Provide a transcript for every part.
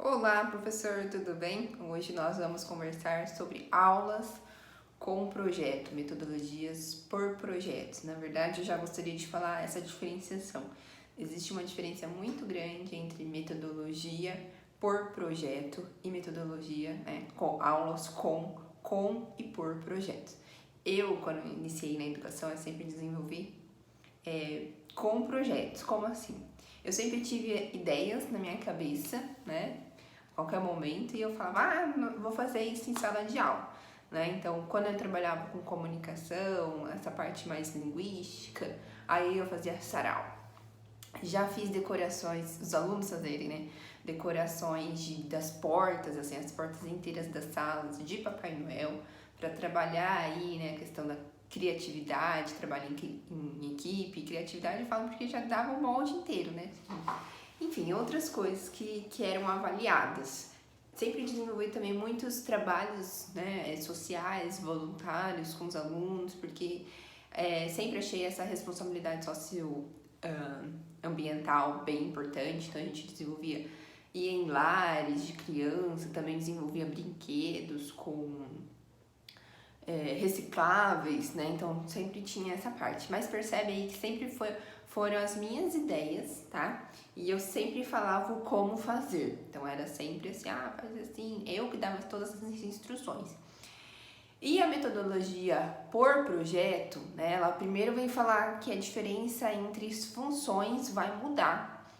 Olá, professor, tudo bem? Hoje nós vamos conversar sobre aulas com projeto, metodologias por projetos. Na verdade, eu já gostaria de falar essa diferenciação. Existe uma diferença muito grande entre metodologia por projeto e metodologia, com aulas com e por projetos. Eu, quando iniciei na educação, eu sempre desenvolvi com projetos. Como assim? Eu sempre tive ideias na minha cabeça, né? A qualquer momento, e eu falava, vou fazer isso em sala de aula, né? Então, quando eu trabalhava com comunicação, essa parte mais linguística, aí eu fazia sarau. Já fiz decorações, os alunos fazerem, né? Decorações das portas, assim, as portas inteiras das salas de Papai Noel, para trabalhar aí, né, a questão da criatividade, trabalho em equipe, criatividade eu falo porque já dava o molde inteiro, né? Enfim, outras coisas que eram avaliadas. Sempre desenvolvi também muitos trabalhos, né, sociais, voluntários com os alunos, porque sempre achei essa responsabilidade socioambiental bem importante. Então a gente desenvolvia, ia em lares de criança, também desenvolvia brinquedos com recicláveis, né? Então sempre tinha essa parte. Mas percebe aí que sempre foram as minhas ideias, tá? E eu sempre falava o como fazer. Então era sempre assim, faz assim, eu que dava todas as instruções. E a metodologia por projeto, né? Ela primeiro vem falar que a diferença entre as funções vai mudar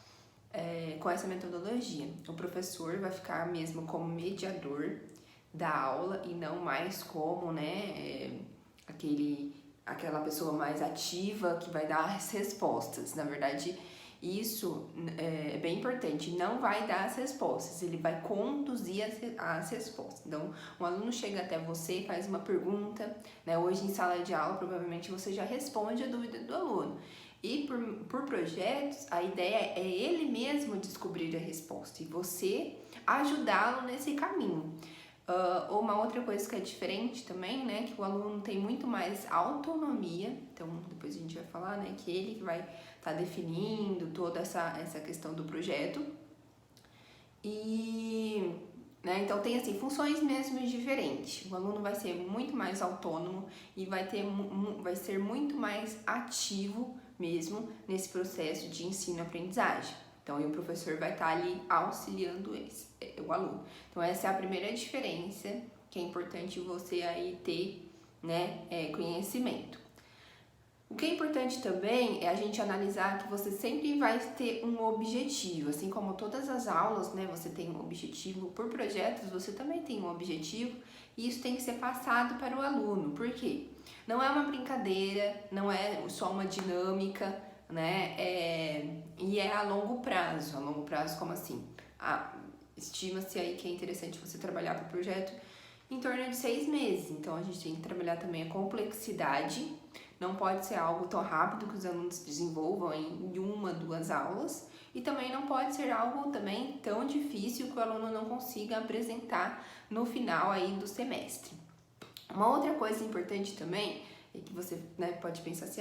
com essa metodologia. O professor vai ficar mesmo como mediador da aula e não mais como, né, aquela pessoa mais ativa que vai dar as respostas. Na verdade, isso é bem importante, não vai dar as respostas, ele vai conduzir as respostas. Então, um aluno chega até você e faz uma pergunta, né? Hoje em sala de aula, provavelmente você já responde a dúvida do aluno. E por projetos, a ideia é ele mesmo descobrir a resposta e você ajudá-lo nesse caminho. Uma outra coisa que é diferente também, né, que o aluno tem muito mais autonomia, então depois a gente vai falar, né, que ele que vai estar definindo toda essa questão do projeto. E, né, então tem assim, funções mesmo diferentes. O aluno vai ser muito mais autônomo e vai ser muito mais ativo mesmo nesse processo de ensino-aprendizagem. Então, aí o professor vai estar ali auxiliando o aluno. Então, essa é a primeira diferença que é importante você aí ter, né, conhecimento. O que é importante também é a gente analisar que você sempre vai ter um objetivo, assim como todas as aulas, né, você tem um objetivo. Por projetos, você também tem um objetivo e isso tem que ser passado para o aluno. Por quê? Não é uma brincadeira, não é só uma dinâmica, né? E é a longo prazo. A longo prazo, como assim? Estima-se aí que é interessante você trabalhar para o projeto em torno de 6 meses. Então, a gente tem que trabalhar também a complexidade. Não pode ser algo tão rápido que os alunos desenvolvam em 1, 2 aulas. E também não pode ser algo também tão difícil que o aluno não consiga apresentar no final aí do semestre. Uma outra coisa importante também é que você, né, pode pensar assim,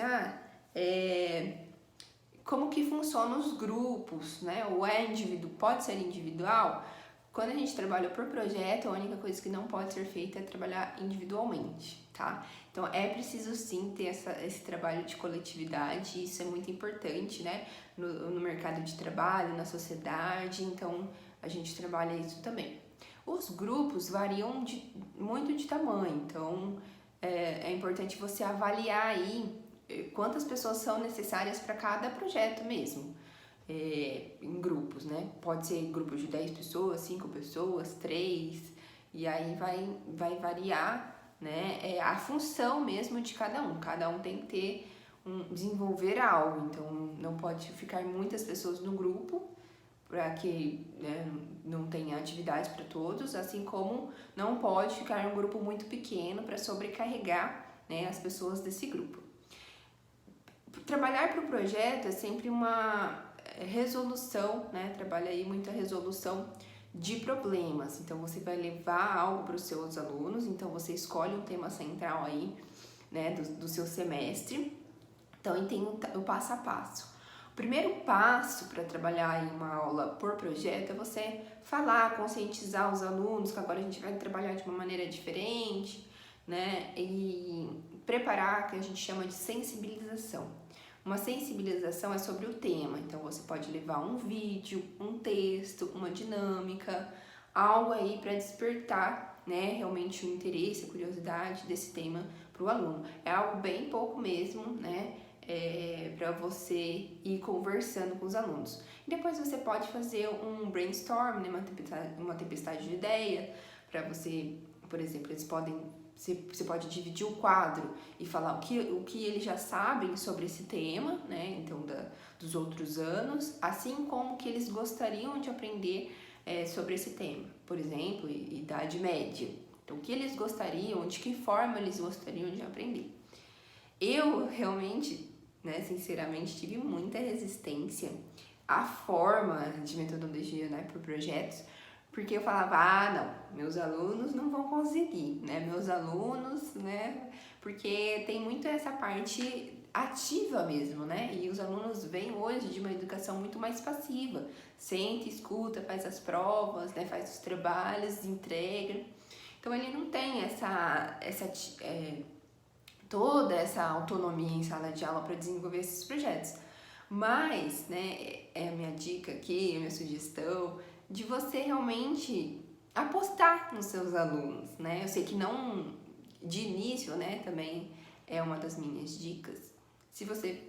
como que funcionam os grupos, né? Pode ser individual? Quando a gente trabalha por projeto, a única coisa que não pode ser feita é trabalhar individualmente, tá? Então, é preciso sim ter esse trabalho de coletividade, isso é muito importante, né? No mercado de trabalho, na sociedade, então a gente trabalha isso também. Os grupos variam muito de tamanho, então é importante você avaliar aí quantas pessoas são necessárias para cada projeto mesmo, em grupos, né? Pode ser grupos de 10 pessoas, 5 pessoas, 3, e aí vai variar, né? A função mesmo de cada um tem que ter desenvolver algo, então não pode ficar muitas pessoas no grupo, para que, né, não tenha atividades para todos, assim como não pode ficar um grupo muito pequeno para sobrecarregar, né, as pessoas desse grupo. Trabalhar para o projeto é sempre uma resolução, né? Trabalha aí muita resolução de problemas. Então você vai levar algo para os seus alunos, então você escolhe um tema central aí, né, do seu semestre. Então, e tem o passo a passo. O primeiro passo para trabalhar em uma aula por projeto é você falar, conscientizar os alunos que agora a gente vai trabalhar de uma maneira diferente, né? E preparar, que a gente chama de sensibilização. Uma sensibilização é sobre o tema, então você pode levar um vídeo, um texto, uma dinâmica, algo aí para despertar, né, realmente o interesse, a curiosidade desse tema para o aluno. É algo bem pouco mesmo, né? Para você ir conversando com os alunos. E depois você pode fazer um brainstorm, né, uma tempestade de ideia, para você, por exemplo, você pode dividir o quadro e falar o que eles já sabem sobre esse tema, né, então dos outros anos, assim como que eles gostariam de aprender sobre esse tema, por exemplo, Idade Média. Então, o que eles gostariam, de que forma eles gostariam de aprender. Eu realmente, né, sinceramente, tive muita resistência à forma de metodologia, né, por projetos, porque eu falava, não, meus alunos não vão conseguir, né, meus alunos, né, porque tem muito essa parte ativa mesmo, né, e os alunos vêm hoje de uma educação muito mais passiva, senta, escuta, faz as provas, né, faz os trabalhos, entrega, então ele não tem toda essa autonomia em sala de aula para desenvolver esses projetos. Mas, né, é a minha dica aqui, a minha sugestão, de você realmente apostar nos seus alunos, né? Eu sei que não, de início, né, também é uma das minhas dicas. Se você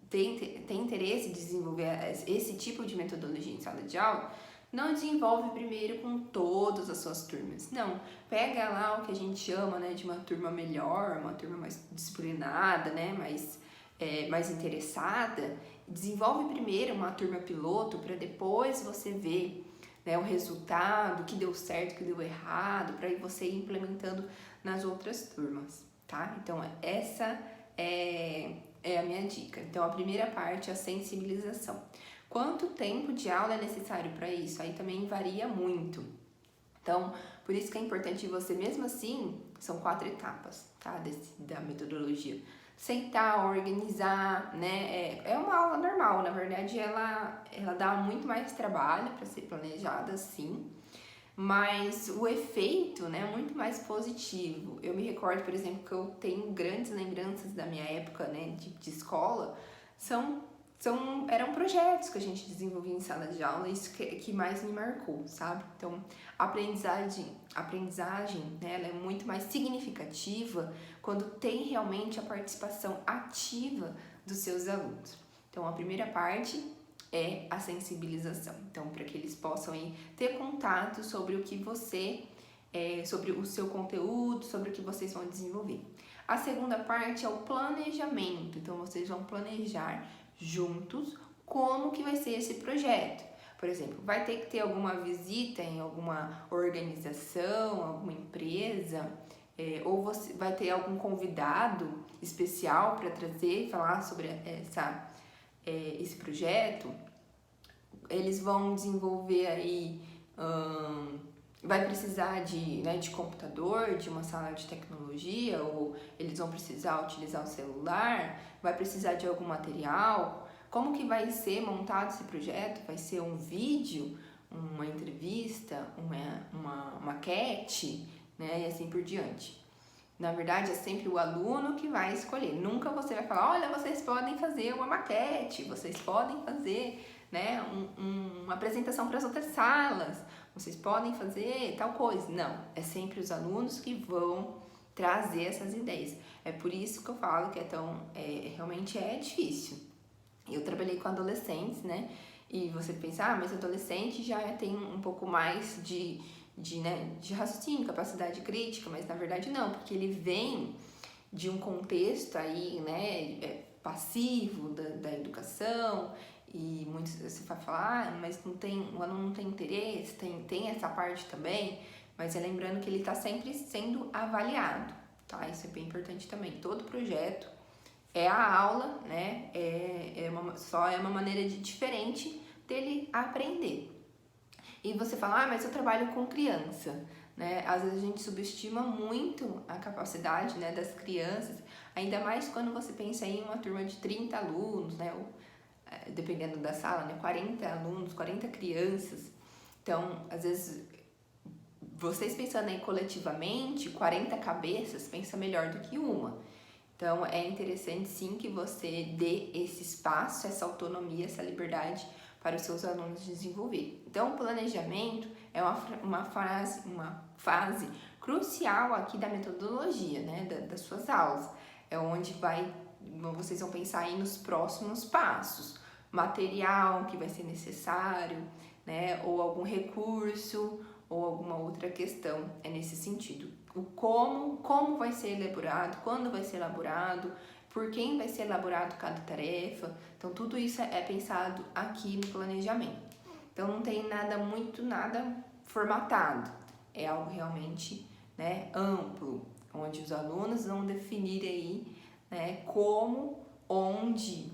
tem interesse em desenvolver esse tipo de metodologia em sala de aula, não desenvolve primeiro com todas as suas turmas. Não, pega lá o que a gente chama, né, de uma turma melhor, uma turma mais disciplinada, né, mais interessada. Desenvolve primeiro uma turma piloto para depois você ver, né, o resultado, o que deu certo, o que deu errado, para ir você ir implementando nas outras turmas, tá? Então, essa é a minha dica. Então, a primeira parte é a sensibilização. Quanto tempo de aula é necessário para isso? Aí também varia muito. Então, por isso que é importante você, mesmo assim, são 4 etapas, tá? Da metodologia. Sentar, organizar, né? É uma aula normal, na verdade, ela dá muito mais trabalho para ser planejada, sim. Mas o efeito, né, é muito mais positivo. Eu me recordo, por exemplo, que eu tenho grandes lembranças da minha época, né, de escola, eram projetos que a gente desenvolvia em sala de aula, isso que mais me marcou, sabe? Então, a aprendizagem, né, ela é muito mais significativa quando tem realmente a participação ativa dos seus alunos. Então, a primeira parte é a sensibilização. Então, para que eles possam ter contato sobre o que sobre o seu conteúdo, sobre o que vocês vão desenvolver. A segunda parte é o planejamento. Então, vocês vão planejar juntos como que vai ser esse projeto. Por exemplo, vai ter que ter alguma visita em alguma organização, alguma empresa, ou você vai ter algum convidado especial para trazer e falar sobre esse projeto. Eles vão desenvolver aí, vai precisar de computador, de uma sala de tecnologia, ou eles vão precisar utilizar o celular, vai precisar de algum material. Como que vai ser montado esse projeto? Vai ser um vídeo, uma entrevista, uma maquete, né, e assim por diante. Na verdade, é sempre o aluno que vai escolher. Nunca você vai falar, olha, vocês podem fazer uma maquete, vocês podem fazer, né, uma apresentação para as outras salas, vocês podem fazer tal coisa. Não, é sempre os alunos que vão trazer essas ideias. É por isso que eu falo que realmente é difícil. Eu trabalhei com adolescentes, né, e você pensa, mas adolescente já tem um pouco mais de raciocínio, capacidade crítica, mas na verdade não, porque ele vem de um contexto aí, né, passivo da educação, e muitos você vai falar, mas o aluno não tem interesse, tem essa parte também, mas é lembrando que ele está sempre sendo avaliado, tá? Isso é bem importante também. Todo projeto é a aula, né, só é uma maneira diferente dele aprender. E você fala, mas eu trabalho com criança, né? Às vezes a gente subestima muito a capacidade, né, das crianças, ainda mais quando você pensa em uma turma de 30 alunos, né? dependendo da sala, né, 40 alunos, 40 crianças. Então, às vezes, vocês pensando aí coletivamente, 40 cabeças pensa melhor do que uma. Então, é interessante sim que você dê esse espaço, essa autonomia, essa liberdade para os seus alunos desenvolver. Então, o planejamento é uma fase crucial aqui da metodologia, né, das suas aulas. É onde vocês vão pensar aí nos próximos passos, material que vai ser necessário, né, ou algum recurso, ou alguma outra questão, é nesse sentido. O como vai ser elaborado, quando vai ser elaborado, por quem vai ser elaborado cada tarefa. Então, tudo isso é pensado aqui no planejamento. Então, não tem nada formatado. É algo realmente, né, amplo, onde os alunos vão definir aí, né, como, onde,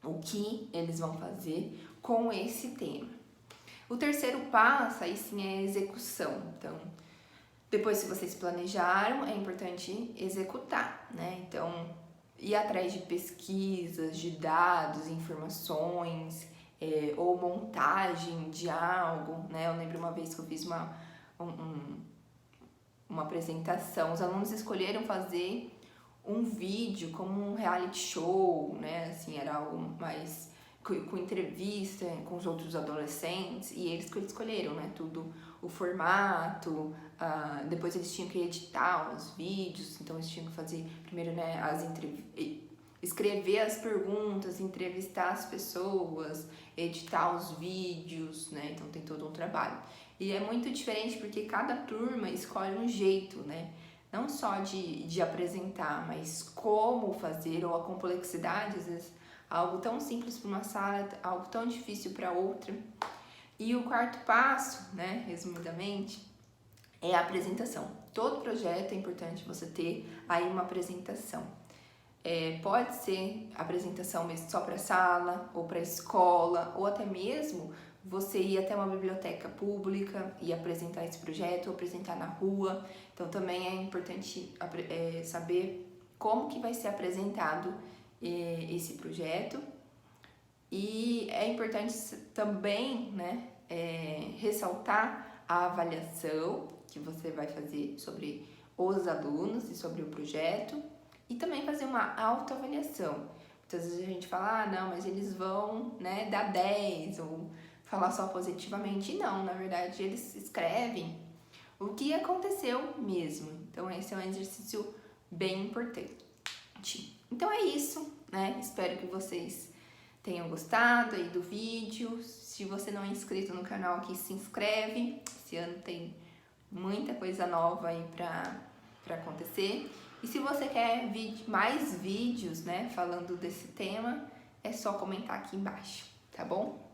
o que eles vão fazer com esse tema. O terceiro passo, aí sim, é a execução. Então, depois que vocês planejaram, é importante executar, né? Então, ir atrás de pesquisas, de dados, informações, ou montagem de algo, né? Eu lembro uma vez que eu fiz uma apresentação, os alunos escolheram fazer um vídeo como um reality show, né? Assim, era algo mais com entrevista com os outros adolescentes, e eles que escolheram, né? Tudo, o formato, depois eles tinham que editar os vídeos, então eles tinham que fazer primeiro, né, escrever as perguntas, entrevistar as pessoas, editar os vídeos, né? Então tem todo um trabalho. E é muito diferente porque cada turma escolhe um jeito, né? Não só de apresentar, mas como fazer, ou a complexidade, às vezes algo tão simples para uma sala, algo tão difícil para outra. E o quarto passo, né, resumidamente, é a apresentação. Todo projeto é importante você ter aí uma apresentação. Pode ser apresentação mesmo só para a sala, ou para a escola, ou até mesmo você ir até uma biblioteca pública e apresentar esse projeto, ou apresentar na rua. Então também é importante saber como que vai ser apresentado esse projeto. E é importante também, né, ressaltar a avaliação que você vai fazer sobre os alunos e sobre o projeto, e também fazer uma autoavaliação. Muitas vezes a gente fala, não, mas eles vão, né, dar 10, ou falar só positivamente. Não, na verdade eles escrevem o que aconteceu mesmo. Então esse é um exercício bem importante. Então é isso, né? Espero que vocês tenham gostado aí do vídeo. Se você não é inscrito no canal aqui, se inscreve. Esse ano tem muita coisa nova aí pra acontecer. E se você quer mais vídeos, né, falando desse tema, é só comentar aqui embaixo, tá bom?